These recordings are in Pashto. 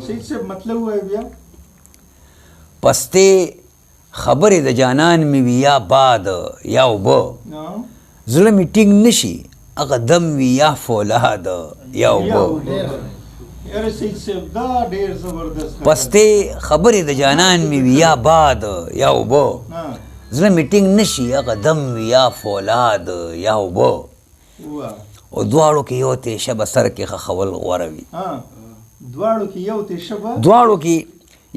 سید صاحب مطلب وای بیا پسته خبرې د جانان مې وي یا باد یا اوبه زړه مې ټینګ نشي هغه دم وي یا فولاد یا اوبه یاره سید صاحب دا ډېر زبردست پسته خبرې د جانان مې وي یا باد یا اوبه زړه مې ټینګ نشي هغه دم وي یا فولاد یا اوبه او دواړو کې یو تیشه به سر کې خښول غوره وي دواړو کې یو تیشه به دواړو کې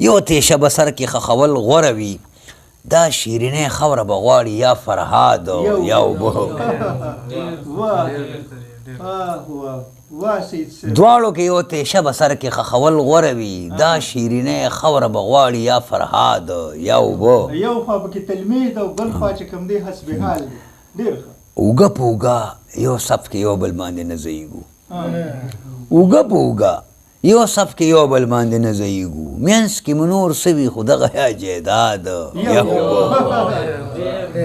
یو تیشه به سر کې خښول غوره وي دا شیرینې خاوره به غواړي یا فرهاد یا اوبه دواړو کې یو تیشه به سر کې خښول غوره وي دا شیرینې خاوره به غواړي یا فرهاد یا اوبه یو خوا پکې تلمید او بل خوا چې کوم دی حسب حال ډېر ښه اوږه په اوږه یو صف کې یو بل باندې نه ځایږو اوږه په اوږه یو صف کې یو بل باندې نه ځایږو منځ کې مو نور څه وي خو دغه یا جیداد یا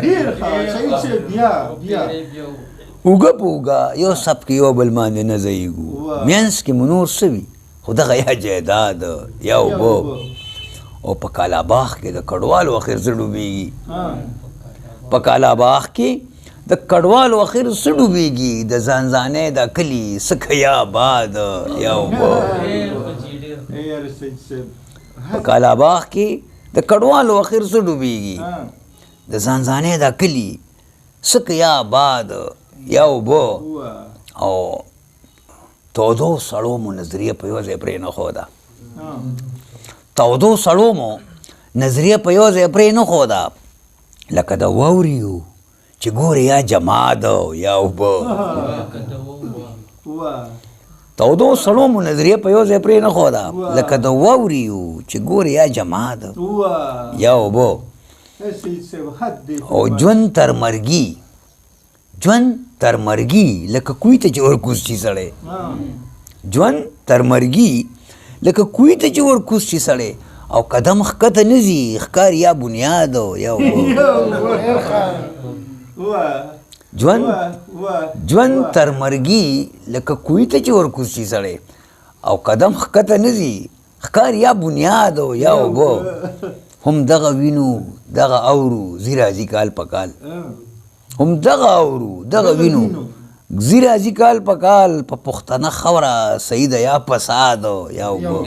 ډېر ښه صحیح صاحب بیا اوږه په اوږه یو صف کې یو بل باندې نه ځایږو منځ کې مو نور څه وي خو دغه یا جیداد یا اوبه او په کالاباغ کې د کډوالو اخر څه ډوبېږي په کالاباغ کې د کډوالو اخر څه ډوبېږي د ځانځانۍ دا کلي څه یا باد یا اوبه په کالاباغ کې د کډوالو اخر څه ډوبېږي د ځانځانۍ دا کلي څه یا باد یا اوبه او تودو سړو مو نظریه په یو ځای پرې نه ښوده تودو سړو مو نظریه په یو ځای پرې نه ښوده لکه د واورې چې ګورې یا جماد یا اوبه تودو سړو مو نظریه په یو ځای پرې نه ښوده لکه د واورې چې ګورې یا جماد یا اوبه او ژوند تر مرګي ژوند تر مرګي لکه کوی ته چې ورکوز شي سړی ژوند تر مرګي لکه کوی ته چې ورکوز شي سړی او قدم ښکته نه ځي ښکار یا بنیاد یا اوبه ژوند تر مرګي لکه کوی ته چې ورکوز شي سړی او قدم ښکته نه ځي ښکار یا بنیاد یا اوبه هم دغه وینو دغه اورو ځي راځي کال په کال هم دغه اورو دغه وینو ځي راځي کال په کال په پښتنه خاوره سیده یا فساد یا اوبه